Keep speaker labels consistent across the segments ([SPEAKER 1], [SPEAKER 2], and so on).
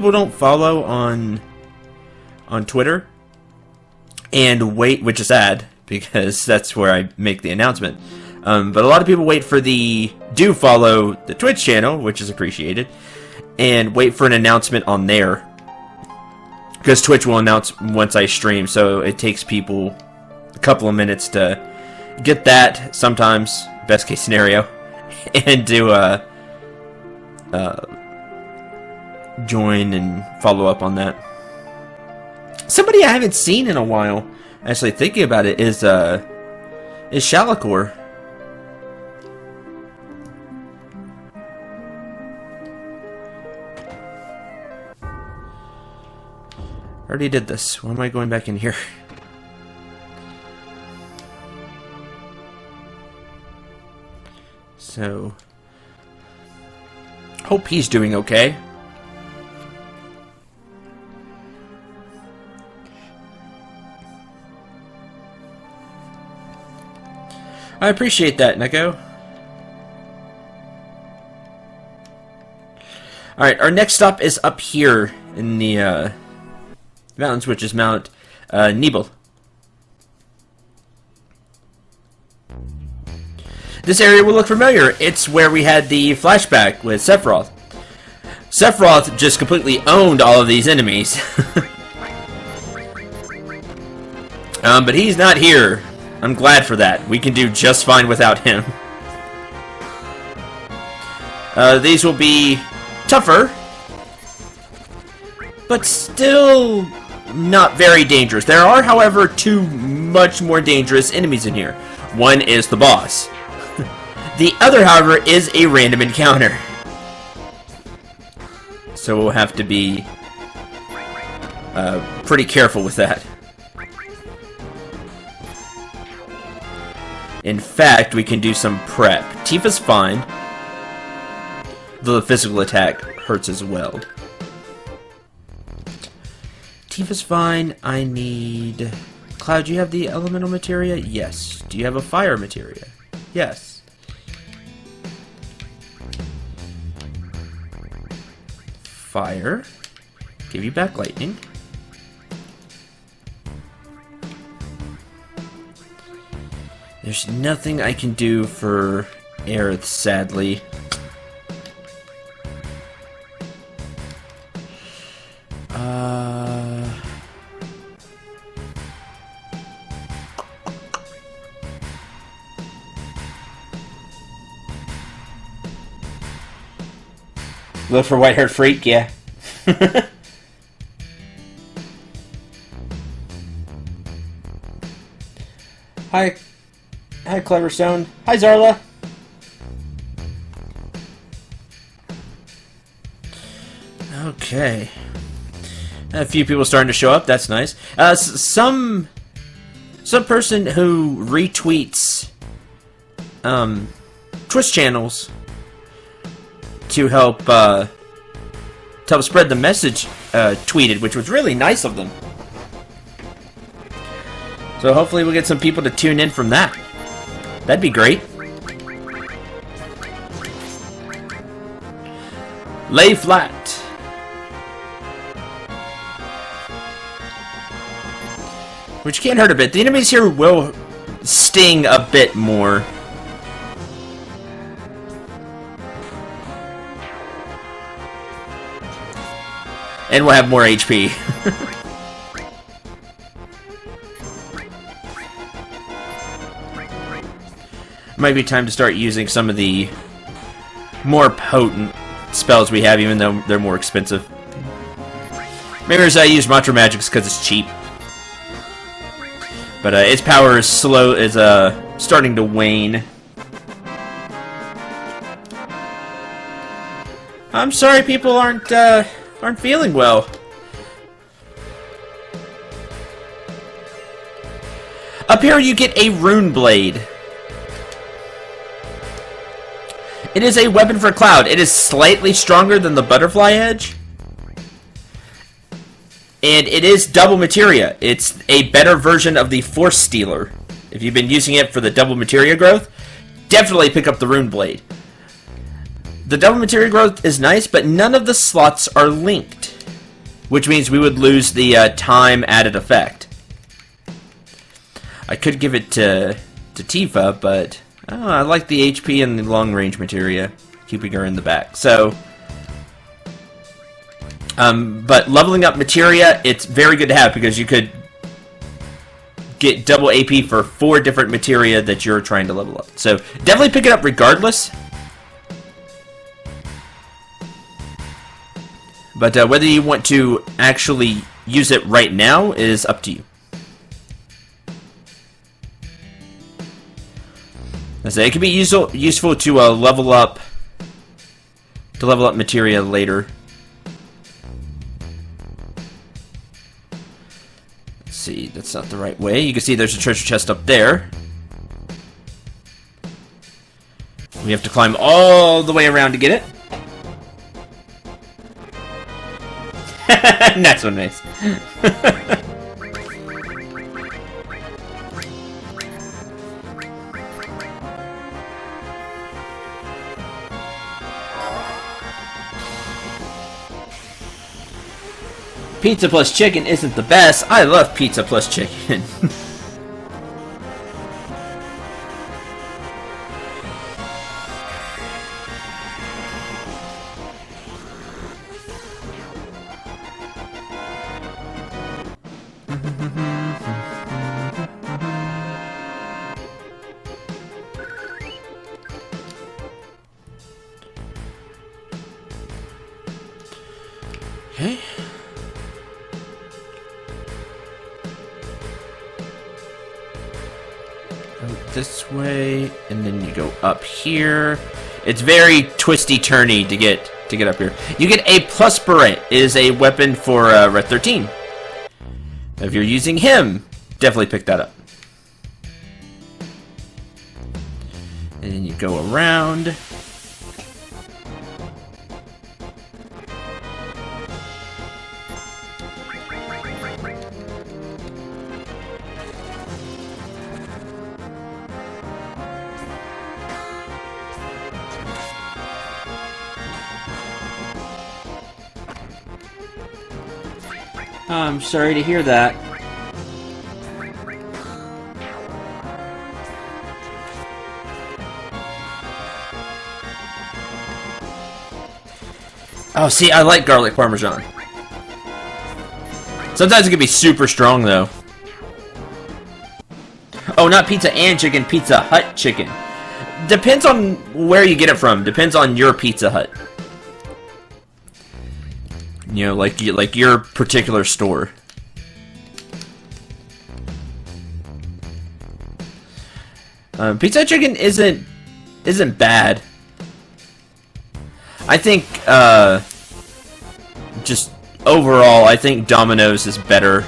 [SPEAKER 1] People don't follow on Twitter and wait, which is sad because that's where I make the announcement. But a lot of people wait for do follow the Twitch channel, which is appreciated, and wait for an announcement on there. Because Twitch will announce once I stream, so it takes people a couple of minutes to get that, sometimes, best case scenario, and to join and follow up on that. Somebody I haven't seen in a while, actually thinking about it, is Shalakor. Already did this. Why am I going back in here? So, hope he's doing okay. I appreciate that, Neko. Alright, our next stop is up here in the mountains, which is Mount Nibel. This area will look familiar. It's where we had the flashback with Sephiroth. Sephiroth just completely owned all of these enemies. But he's not here. I'm glad for that. We can do just fine without him. These will be tougher, but still not very dangerous. There are, however, two much more dangerous enemies in here. One is the boss. The other, however, is a random encounter. So we'll have to be pretty careful with that. In fact, we can do some prep. Tifa's fine, though the physical attack hurts as well. Tifa's fine. I need... Cloud, do you have the elemental materia? Yes. Do you have a fire materia? Yes. Fire. Give you back lightning. There's nothing I can do for Aerith, sadly. Look for white-haired freak, yeah. Hi, Clever Stone. Hi, Zarla. Okay. A few people starting to show up. That's nice. Some person who retweets Twitch channels to help spread the message tweeted, which was really nice of them. So hopefully we'll get some people to tune in from that. That'd be great. Lay flat. Which can't hurt a bit. The enemies here will sting a bit more. And we'll have more HP. Might be time to start using some of the more potent spells we have, even though they're more expensive. Maybe I use Mantra Magics because it's cheap. But its power is starting to wane. I'm sorry people aren't feeling well. Up here you get a Rune Blade. It is a weapon for Cloud. It is slightly stronger than the Butterfly Edge. And it is double materia. It's a better version of the Force Stealer. If you've been using it for the double materia growth, definitely pick up the Rune Blade. The double materia growth is nice, but none of the slots are linked. which means we would lose the time added effect. I could give it to Tifa, but I like the HP and the long range materia, keeping her in the back. So, but leveling up materia, it's very good to have because you could get double AP for 4 different materia that you're trying to level up. So definitely pick it up regardless. But whether you want to actually use it right now is up to you. I say it can be useful to level up materia later. Let's see, that's not the right way. You can see there's a treasure chest up there. We have to climb all the way around to get it. That's so nice. Pizza plus chicken isn't the best. I love pizza plus chicken. Okay. This way, and then you go up here. It's very twisty-turny to get up here. You get a plus beret. It is a weapon for Red 13. If you're using him, definitely pick that up. And then you go around. I'm sorry to hear that. Oh, see, I like garlic parmesan. Sometimes it can be super strong, though. Oh, not pizza and chicken, Pizza Hut chicken. Depends on where you get it from. Depends on your Pizza Hut. You know, like your particular store. Pizza chicken isn't bad. I think just overall, I think Domino's is better.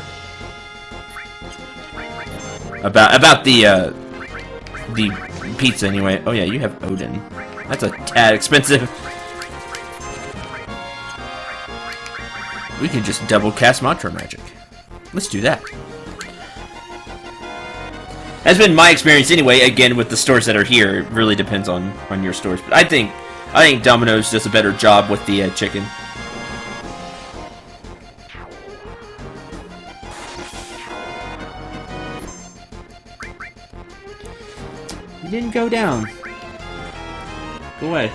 [SPEAKER 1] About the pizza anyway. Oh yeah, you have Odin. That's a tad expensive. We can just double cast mantra magic. Let's do that. That's been my experience anyway. Again, with the stores that are here, it really depends on your stores. But I think Domino's does a better job with the chicken. You didn't go down. Go away.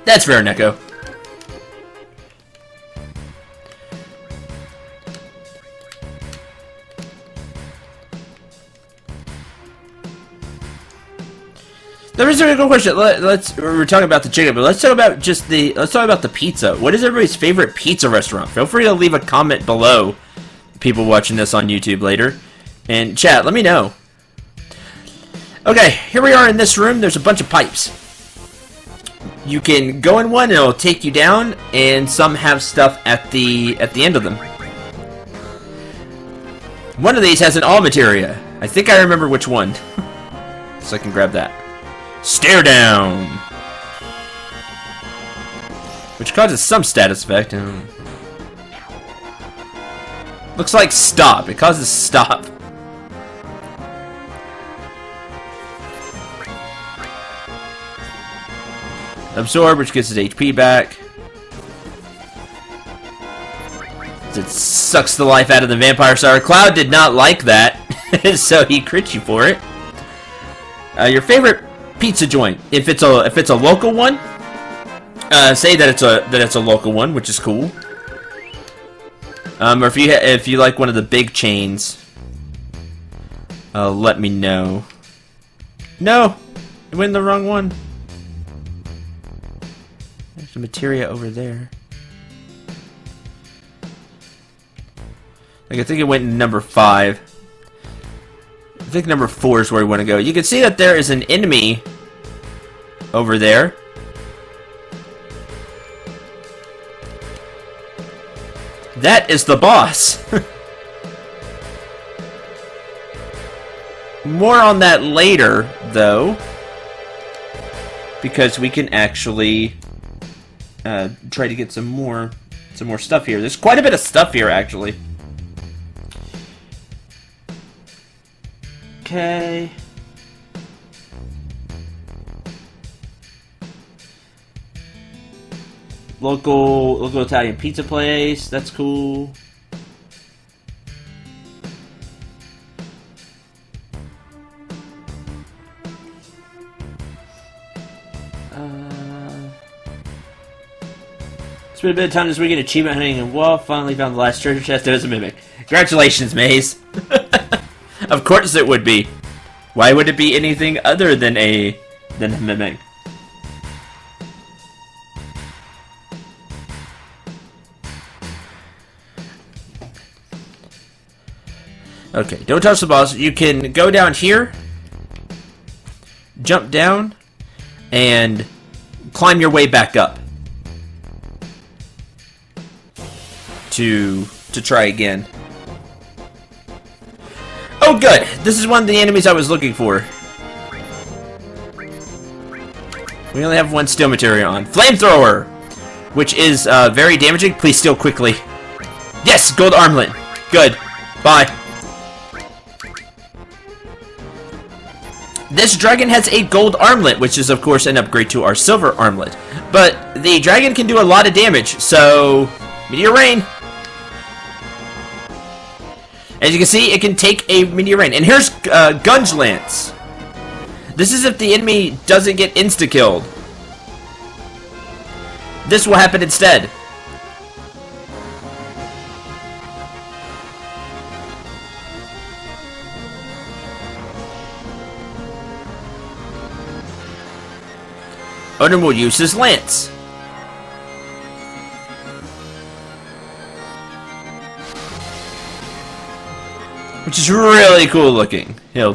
[SPEAKER 1] That's fair, Neko. There is a good question. We're talking about the chicken, but let's talk about the pizza. What is everybody's favorite pizza restaurant? Feel free to leave a comment below, people watching this on YouTube later. And chat, let me know. Okay, here we are in this room. There's a bunch of pipes. You can go in one and it'll take you down, and some have stuff at the end of them. One of these has an all materia. I think I remember which one. So I can grab that. Stare down! Which causes some status effect. Looks like stop. It causes stop. Absorb, which gets his HP back. It sucks the life out of the vampire star. Cloud did not like that, so he crit you for it. Your favorite pizza joint, if it's a local one, say that it's a local one, which is cool. Or if you like one of the big chains, let me know. No, I went in the wrong one. There's the materia over there. Like, I think it went in number 5. I think number 4 is where we want to go. You can see that there is an enemy over there. That is the boss. More on that later, though, because we can actually try to get some more stuff here. There's quite a bit of stuff here, actually. Okay. Local Italian pizza place. That's cool. Spent a bit of time this weekend achievement hunting and finally found the last treasure chest. It was a mimic. Congratulations, Maze. Of course it would be. Why would it be anything other than a mimic? Okay, don't touch the boss. You can go down here, jump down, and climb your way back up to try again. Oh, good. This is one of the enemies I was looking for. We only have one steel materia on. Flamethrower, which is very damaging. Please steal quickly. Yes, gold armlet. Good. Bye. This dragon has a gold armlet, which is, of course, an upgrade to our silver armlet. But the dragon can do a lot of damage, so Meteor Rain. As you can see, it can take a Meteor Rain. And here's Gunge Lance. This is if the enemy doesn't get insta-killed. This will happen instead. Odin will use his lance. Which is really cool looking. He'll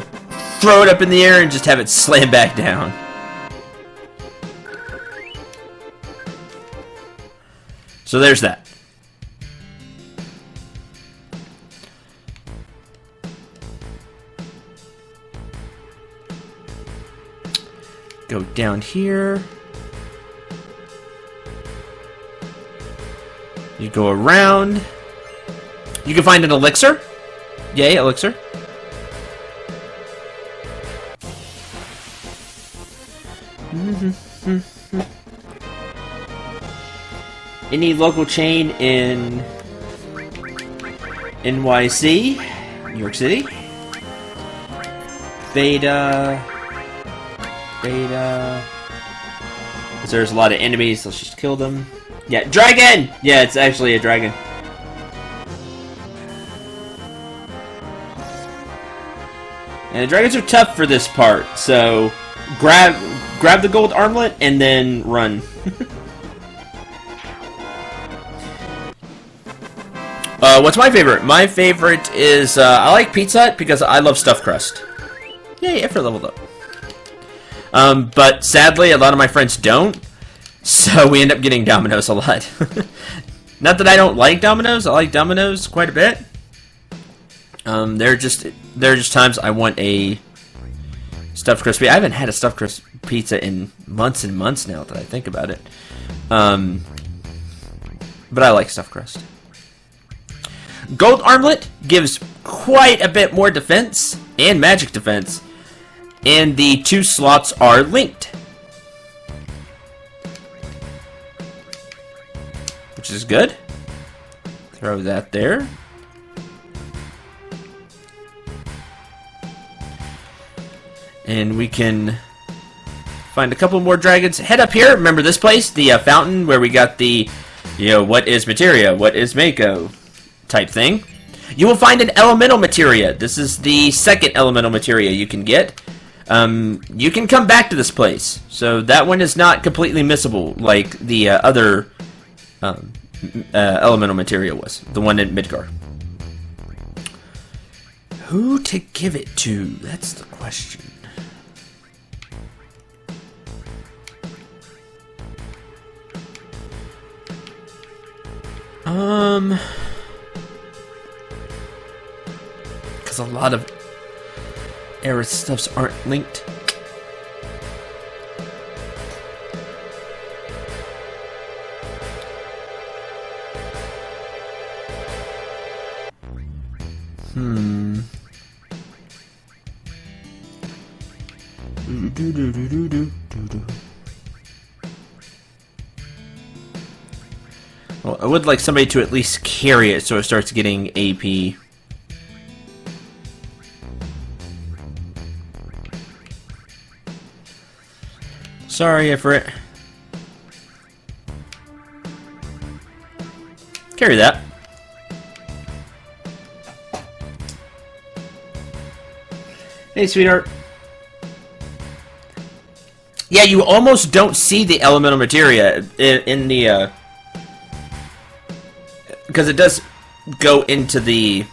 [SPEAKER 1] throw it up in the air and just have it slam back down. So there's that. Go down here. You go around. You can find an elixir. Yay, elixir. Any local chain in NYC, New York City. Beta. There's a lot of enemies, let's just kill them. Yeah, dragon! Yeah, it's actually a dragon. And the dragons are tough for this part, so grab the gold armlet and then run. What's my favorite? My favorite is I like Pizza Hut because I love stuffed crust. Yay, Efra leveled up. But sadly, a lot of my friends don't, so we end up getting Domino's a lot. Not that I don't like Domino's, I like Domino's quite a bit. There are just times I want a stuffed crust. I haven't had a stuffed crust pizza in months and months now that I think about it. But I like stuffed crust. Gold armlet gives quite a bit more defense and magic defense, and the two slots are linked. which is good. Throw that there. And we can find a couple more dragons. Head up here. Remember this place? The fountain where we got the, what is materia? What is Mako? Type thing. You will find an elemental materia. This is the second elemental materia you can get. You can come back to this place. So that one is not completely missable like the other elemental materia was. The one in Midgar. Who to give it to? That's the question. Because a lot of Aerith stuffs aren't linked. Well, I would like somebody to at least carry it so it starts getting AP. Sorry, Ifrit. Carry that. Hey, sweetheart. Yeah, you almost don't see the elemental materia in the because it does go into the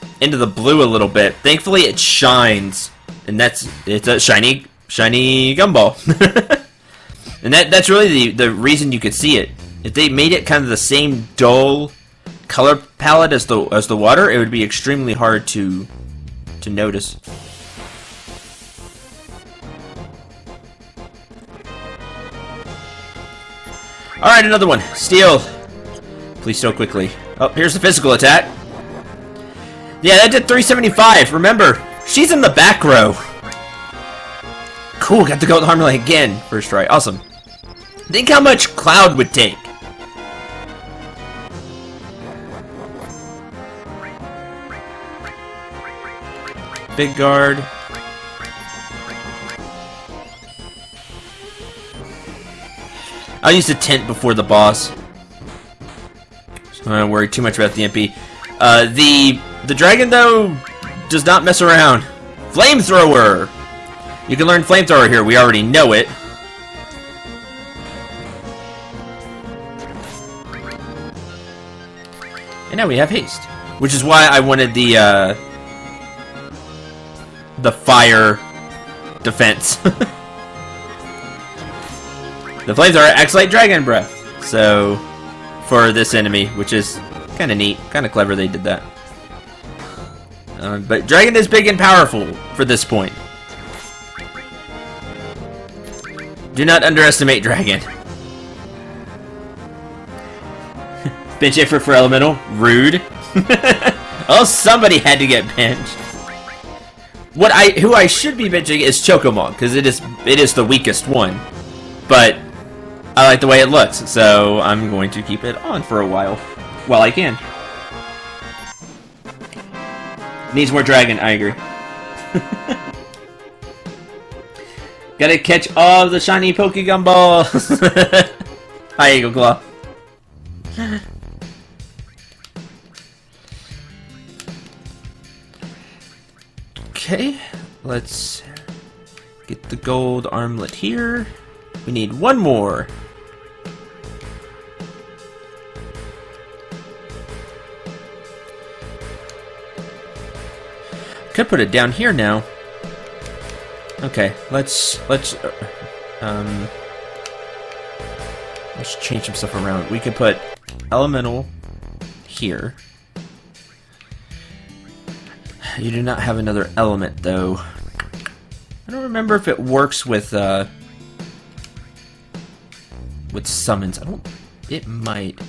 [SPEAKER 1] blue a little bit. Thankfully, it shines, and it's a shiny gumball. And that's really the reason you could see it. If they made it kind of the same dull color palette as the water, it would be extremely hard to notice. Alright, another one. Steel. Please so quickly. Oh, here's the physical attack. Yeah, that did 375. Remember, she's in the back row. Cool, got to go with Harmony again. First try. Awesome. Think how much Cloud would take. Big guard. I'll use the tent before the boss. So I don't worry too much about the MP. The dragon, though, does not mess around. Flamethrower! You can learn Flamethrower here. We already know it. And now we have haste. Which is why I wanted the fire defense. The Flamethrower acts like Dragon Breath. So, for this enemy, which is kind of neat. Kind of clever they did that. But Dragon is big and powerful for this point. Do not underestimate Dragon. Bench Ifrit for Elemental. Rude. Oh, somebody had to get benched. Who I should be benching is Chocomon, because it is the weakest one. But I like the way it looks, so I'm going to keep it on for a while I can. Needs more dragon, I agree. Gotta catch all the shiny Pokemon balls. Hi, Eagle Claw. Okay, let's get the gold armlet here. We need one more. Could put it down here now. Okay, let's change some stuff around. We could put elemental here. You do not have another element, though. I don't remember if it works with summons. It might.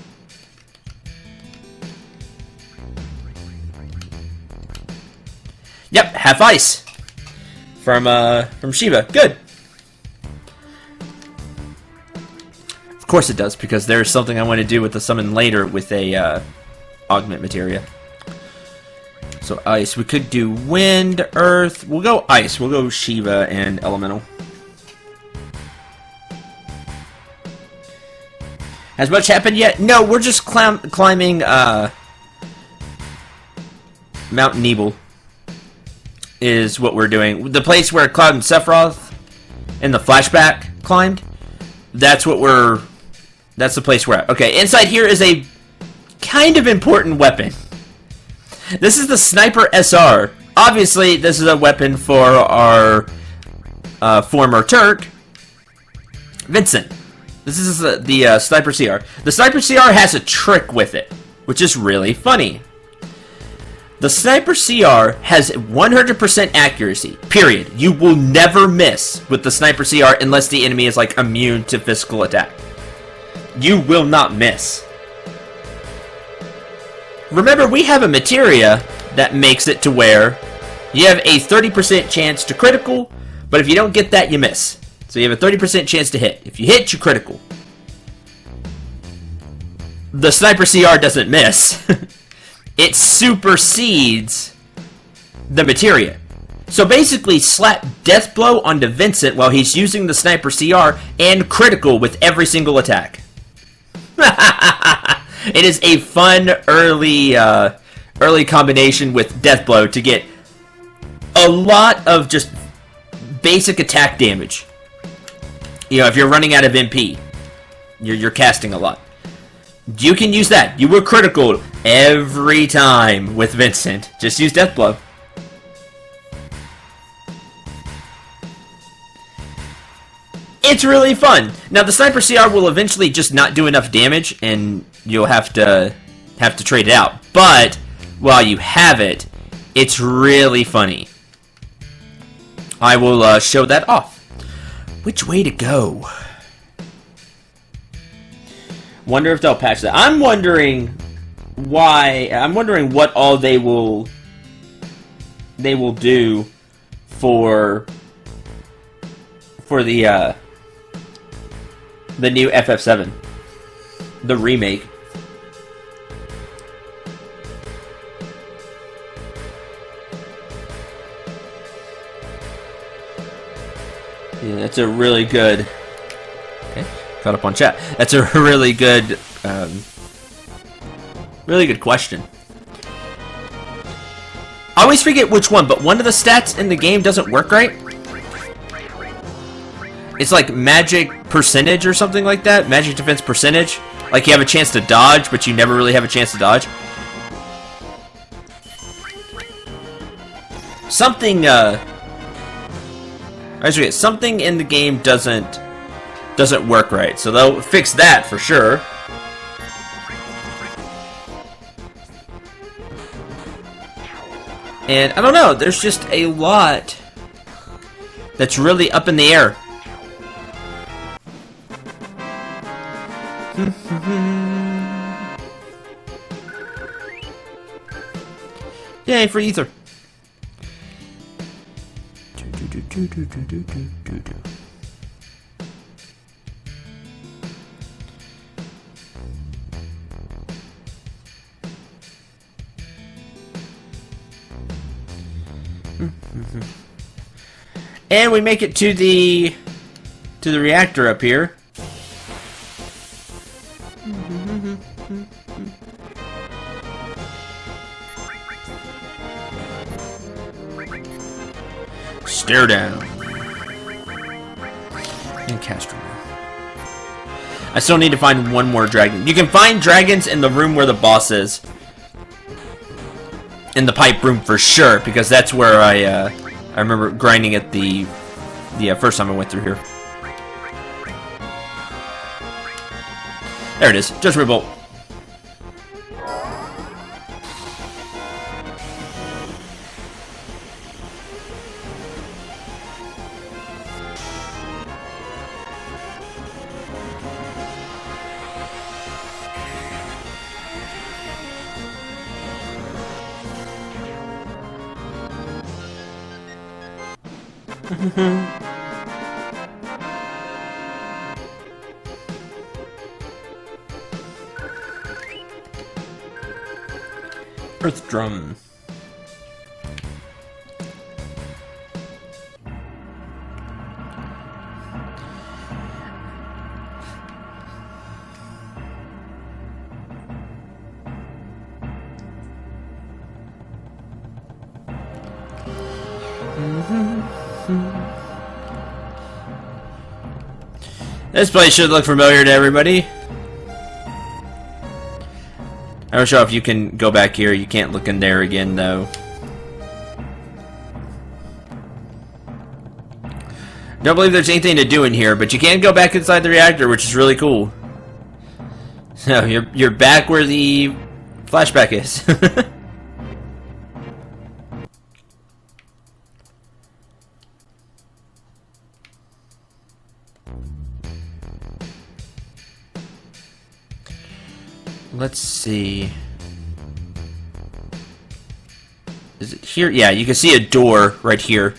[SPEAKER 1] Yep, half ice from Shiva. Good. Of course it does, because there's something I want to do with the summon later with a augment materia. So ice. We could do wind, earth. We'll go ice. We'll go Shiva and elemental. Has much happened yet? No, we're just climbing Mount Nibel is what we're doing. The place where Cloud and Sephiroth in the flashback climbed. That's the place we're at. Okay, inside here is a kind of important weapon. This is the Sniper SR. Obviously, this is a weapon for our former Turk, Vincent. This is the Sniper CR. The Sniper CR has a trick with it, which is really funny. The Sniper CR has 100% accuracy, period. You will never miss with the Sniper CR unless the enemy is, like, immune to physical attack. You will not miss. Remember, we have a materia that makes it to where you have a 30% chance to critical, but if you don't get that, you miss. So you have a 30% chance to hit. If you hit, you critical. The Sniper CR doesn't miss. It supersedes the materia. So basically, slap Death Blow onto Vincent while he's using the Sniper CR and critical with every single attack. It is a fun early combination with Death Blow to get a lot of just basic attack damage. You know, if you're running out of MP, you're casting a lot. You can use that. You were critical every time with Vincent. Just use Death Blow. It's really fun. Now, the Sniper CR will eventually just not do enough damage, and you'll have to trade it out. But while you have it, it's really funny. I will show that off. Which way to go? Wonder if they'll patch that. I'm wondering why. I'm wondering what all they will do for the new FF7, the remake. Yeah, that's a really good. Okay, caught up on chat. That's a really good question. I always forget which one, but one of the stats in the game doesn't work right. It's like magic percentage or something like that. Magic defense percentage. Like you have a chance to dodge, but you never really have a chance to dodge. Something, I forget, something in the game doesn't work right. So they'll fix that for sure. And I don't know, there's just a lot that's really up in the air. Yay for Ether. And we make it to the reactor up here. Stare down. And Castro. I still need to find one more dragon. You can find dragons in the room where the boss is. In the pipe room for sure, because that's where I remember grinding it the first time I went through here. There it is. Judgment Bolt. Earth drum. This place should look familiar to everybody. I'm not sure if you can go back here. You can't look in there again, though. Don't believe there's anything to do in here, but you can go back inside the reactor, which is really cool. So you're back where the flashback is. Let's see. Is it here? Yeah, you can see a door right here.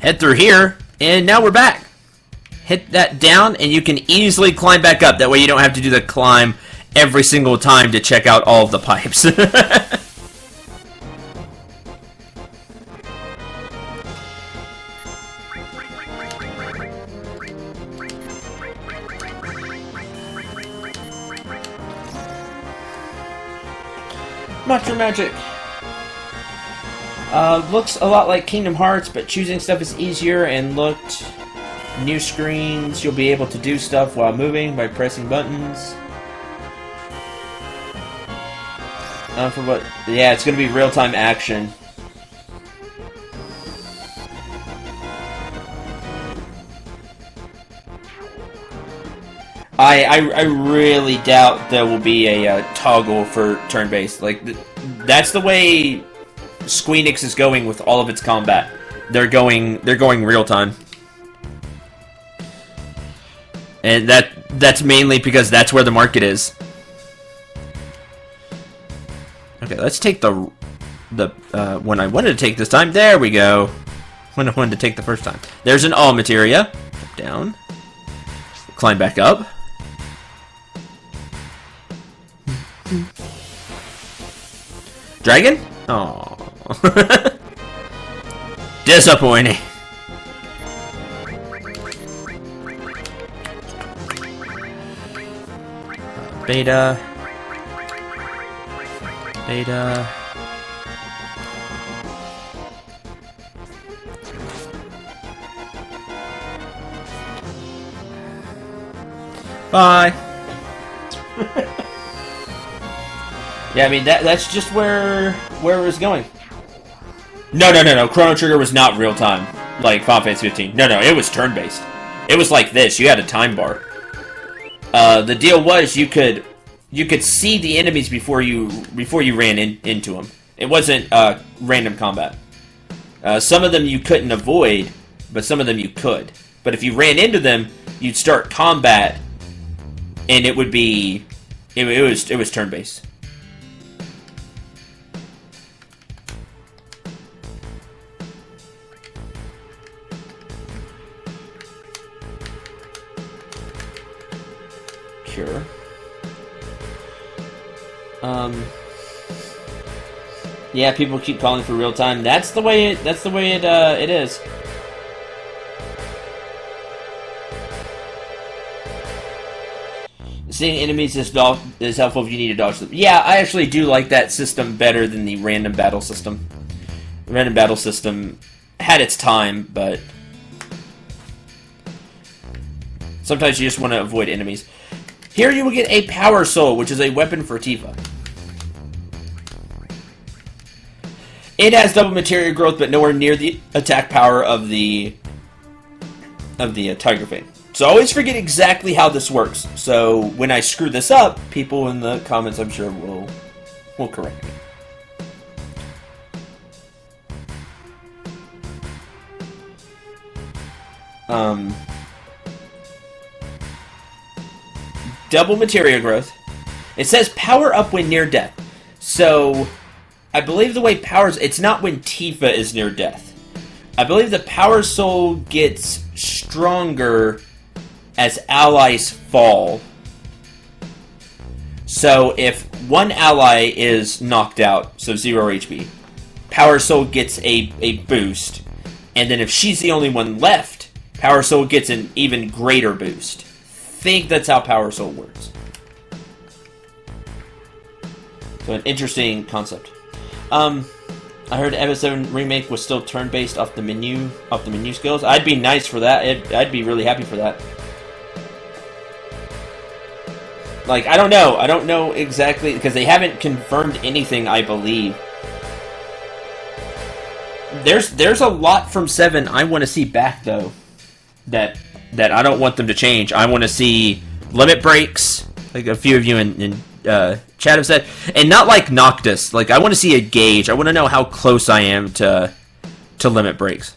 [SPEAKER 1] Head through here, and now we're back. Hit that down, and you can easily climb back up. That way you don't have to do the climb every single time to check out all of the pipes. Mushroom magic. Looks a lot like Kingdom Hearts, but choosing stuff is easier and looked. New screens, you'll be able to do stuff while moving by pressing buttons. For what? Yeah, it's gonna be real-time action. I really doubt there will be a toggle for turn-based. Like, that's the way Squeenix is going with all of its combat. They're going real-time. And that's mainly because that's where the market is. Okay, let's take the one I wanted to take this time. There we go. When I wanted to take the first time. There's an all materia. Jump down. Climb back up. Dragon? Oh. Disappointing. Beta. Beta. Bye. Yeah, I mean that's just where it was going. No. Chrono Trigger was not real time like Final Fantasy 15. No, it was turn based. It was like this. You had a time bar. The deal was you could see the enemies before you ran into them. It wasn't random combat. Some of them you couldn't avoid, but some of them you could. But if you ran into them, you'd start combat, and it would be it was turn based. Sure. Yeah, people keep calling for real time. That's the way it is. Seeing enemies is helpful if you need to dodge them. Yeah, I actually do like that system better than the random battle system. The random battle system had its time, but sometimes you just want to avoid enemies. Here you will get a Power Soul, which is a weapon for Tifa. It has double materia growth, but nowhere near the attack power of the Tiger Fang. So I always forget exactly how this works. So when I screw this up, people in the comments, I'm sure, will correct me. Double materia growth. It says power up when near death. So I believe the way it's not when Tifa is near death. I believe the Power Soul gets stronger as allies fall. So if one ally is knocked out, so 0 HP, Power Soul gets a boost. And then if she's the only one left, Power Soul gets an even greater boost. Think that's how Power Soul works. So an interesting concept. I heard Ep.42 remake was still turn-based off the menu skills. I'd be nice for that. I'd be really happy for that. Like, I don't know. I don't know exactly, because they haven't confirmed anything, I believe. There's a lot from 7 I want to see back, though, that I don't want them to change. I want to see limit breaks, like a few of you in chat have said, and not like Noctis. Like, I want to see a gauge. I want to know how close I am to limit breaks.